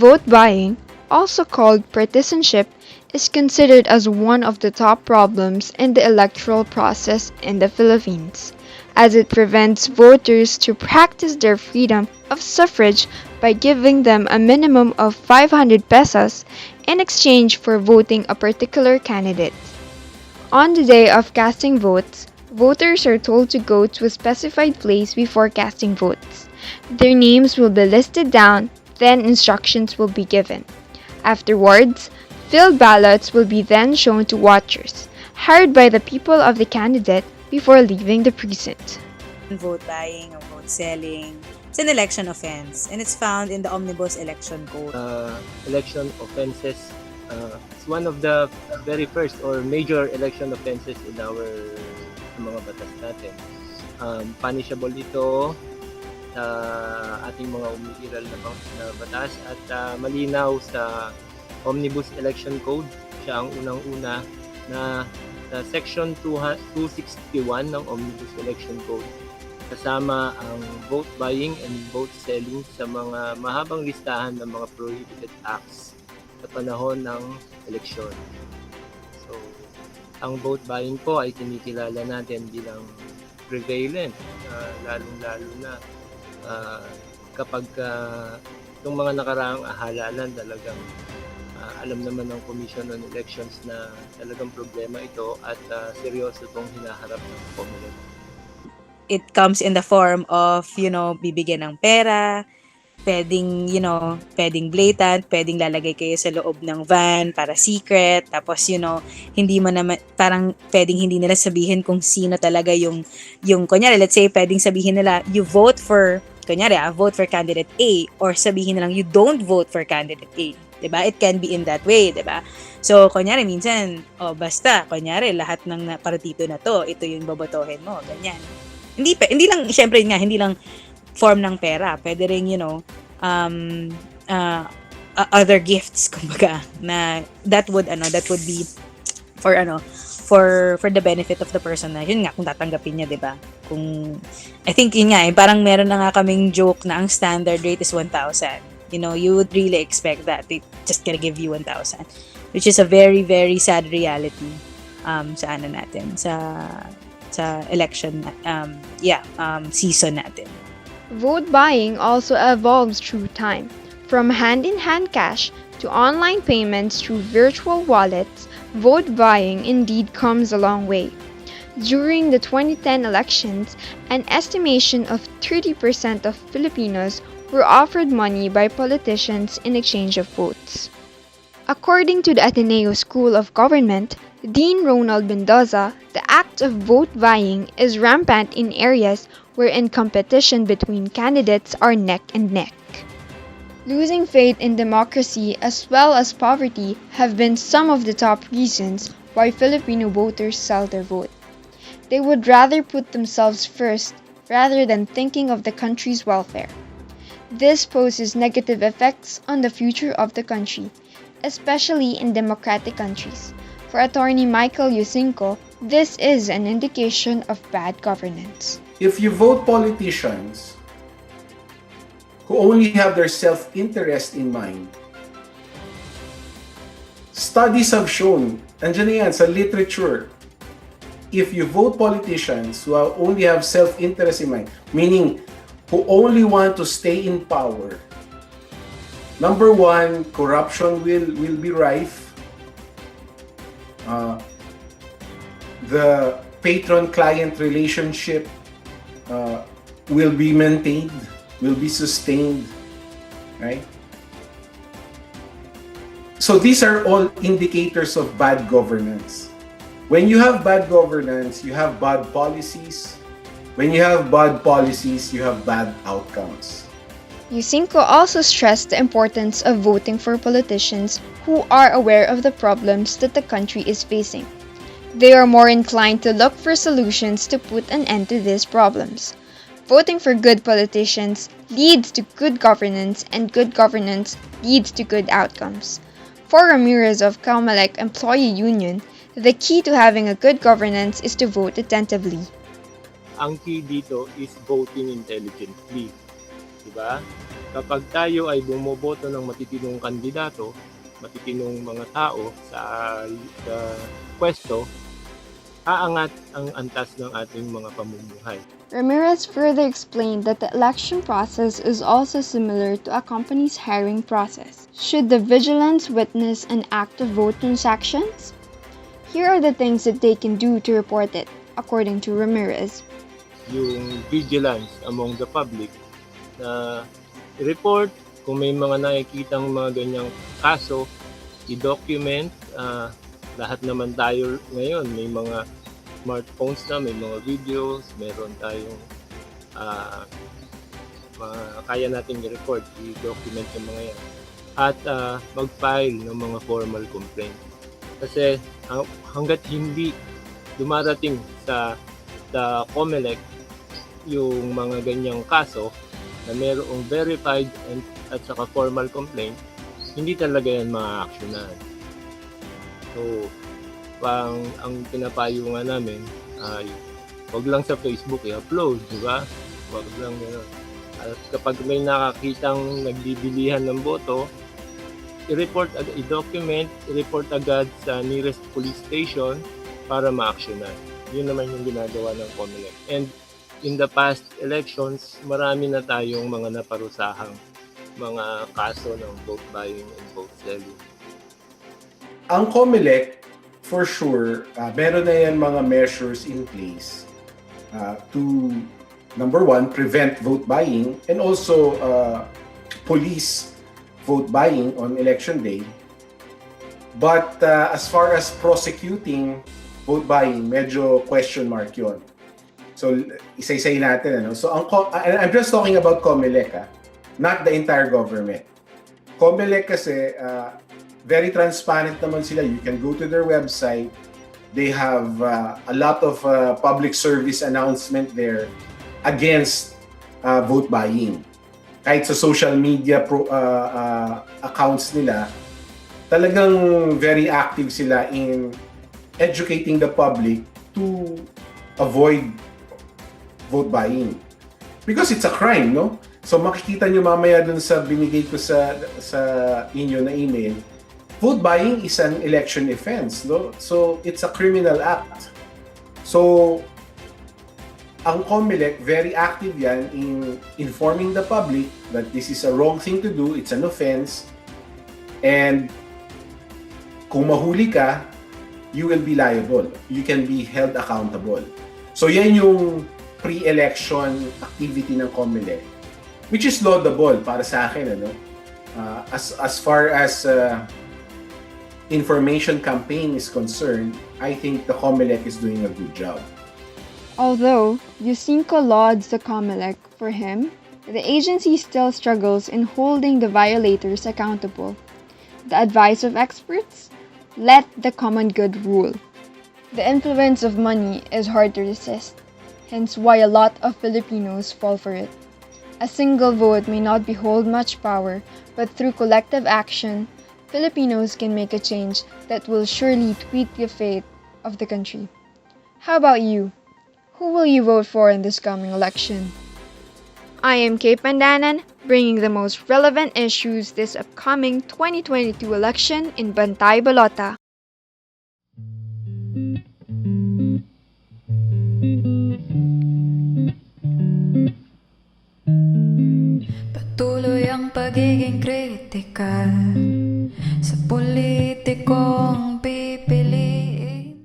Vote buying, also called partisanship, is considered as one of the top problems in the electoral process in the Philippines, as it prevents voters to practice their freedom of suffrage by giving them a minimum of 500 pesos in exchange for voting a particular candidate. On the day of casting votes, voters are told to go to a specified place before casting votes. Their names will be listed down, then instructions will be given. Afterwards, filled ballots will be then shown to watchers, hired by the people of the candidate before leaving the precinct. Vote buying or vote selling. It's an election offense and it's found in the Omnibus Election Code. Election offenses, it's one of the very first or major election offenses in our mga batas natin. Punishable ito sa ating mga umiiral na batas at malinaw sa Omnibus Election Code. Siya ang unang-una na sa Section 261 ng Omnibus Election Code. Kasama ang vote buying and vote selling sa mga mahabang listahan ng mga prohibited acts sa panahon ng eleksyon. So, ang vote buying po ay kinikilala natin bilang prevalent, lalong-lalo na kapag itong mga nakaraang halalan talagang alam naman ng Commission on Elections na talagang problema ito at seryoso itong hinaharap ng Comelec. It comes in the form of, bibigyan ng pera, pwedeng blatant, pwedeng lalagay kayo sa loob ng van para secret, tapos, hindi mo naman, parang pwedeng hindi nila sabihin kung sino talaga yung kunyari, let's say, pwedeng sabihin nila, you vote for, kunyari, vote for candidate A, or sabihin nilang, you don't vote for candidate A. Diba? It can be in that way, diba? So, kunyari, minsan, basta, kunyari, lahat ng partido na to, ito yung bobotohin mo, ganyan. Hindi lang, syempre nga, hindi lang form ng pera. Pwede rin, other gifts, kumbaga, na that would be for the benefit of the person na, yun nga, kung tatanggapin niya, diba? I think, yun nga, parang meron na nga kaming joke na ang standard rate is 1,000. You would really expect that they just gonna give you 1,000, which is a very, very sad reality sa election season natin. Vote buying also evolves through time, from hand-in-hand cash to online payments through virtual wallets. Vote buying indeed comes a long way. During the 2010 elections, an estimation of 30% of Filipinos were offered money by politicians in exchange of votes. According to the Ateneo School of Government, Dean Ronald Mendoza, the act of vote buying is rampant in areas wherein competition between candidates are neck and neck. Losing faith in democracy as well as poverty have been some of the top reasons why Filipino voters sell their vote. They would rather put themselves first rather than thinking of the country's welfare. This poses negative effects on the future of the country, especially in democratic countries. For Attorney Michael Yusinko, this is an indication of bad governance. If you vote politicians who only have their self-interest in mind, studies have shown, andyan na yan sa literature, if you vote politicians who only have self-interest in mind, meaning who only want to stay in power, number one, corruption will be rife. The patron-client relationship will be maintained, will be sustained, right? So these are all indicators of bad governance. When you have bad governance, you have bad policies. When you have bad policies, you have bad outcomes. Yusinko also stressed the importance of voting for politicians who are aware of the problems that the country is facing. They are more inclined to look for solutions to put an end to these problems. Voting for good politicians leads to good governance, and good governance leads to good outcomes. For Ramirez of Comelec Employee Union, the key to having a good governance is to vote attentively. Ang key dito is voting intelligently. Diba? Kapag tayo ay bumoboto ng matitinong kandidato, matitinong mga tao sa pwesto, aangat ang antas ng ating mga pamumuhay. Ramirez further explained that the election process is also similar to a company's hiring process. Should the vigilance witness an act of vote transactions? Here are the things that they can do to report it, according to Ramirez. Yung vigilance among the public na report kung may mga nakikitang mga ganyang kaso, i-document. Lahat naman tayo ngayon, may mga smartphones na, may mga videos, meron tayong kaya natin i-record, i-document yung mga yan. At mag-file ng mga formal complaint. Kasi hanggat hindi dumarating sa COMELEC yung mga ganyang kaso na mayroong verified at saka formal complaint, hindi talaga yan ma-actionan. So, ang pinapayo nga namin ay wag lang sa Facebook i-upload, di ba? Wag lang gano'n. At kapag may nakakitang nagbibilihan ng boto, i-document, i-report agad sa nearest police station para ma-actionan. Yun naman yung ginagawa ng COMELEC. And in the past elections, marami na tayong mga naparusahang mga kaso ng vote buying and vote selling. Ang COMELEC, for sure, meron na yan mga measures in place to, number one, prevent vote buying and also police vote buying on election day. But as far as prosecuting vote buying, medyo question mark yun. So, isa-isay natin. Ano? So, I'm just talking about COMELEC, not the entire government. COMELEC kasi, very transparent naman sila. You can go to their website. They have a lot of public service announcement there against vote buying. Kahit sa social media accounts nila, talagang very active sila in educating the public to avoid vote buying. Because it's a crime, no? So makikita nyo mamaya dun sa binigay ko sa inyo na email, vote buying is an election offense, no? So it's a criminal act. So ang COMELEC, very active yan in informing the public that this is a wrong thing to do, it's an offense, and kung mahuli ka, you will be liable. You can be held accountable. So yan yung pre-election activity ng COMELEC, which is laudable para sa akin, ano? As far as information campaign is concerned, I think the COMELEC is doing a good job. Although Yusinko lauds the COMELEC, for him, the agency still struggles in holding the violators accountable. The advice of experts? Let the common good rule. The influence of money is hard to resist, hence why a lot of Filipinos fall for it. A single vote may not behold much power, but through collective action, Filipinos can make a change that will surely tweak the fate of the country. How about you? Who will you vote for in this coming election? I am Kay Pandanan, bringing the most relevant issues this upcoming 2022 election in Bantay Balota. Patuloy ang pagiging kritikal sa politikong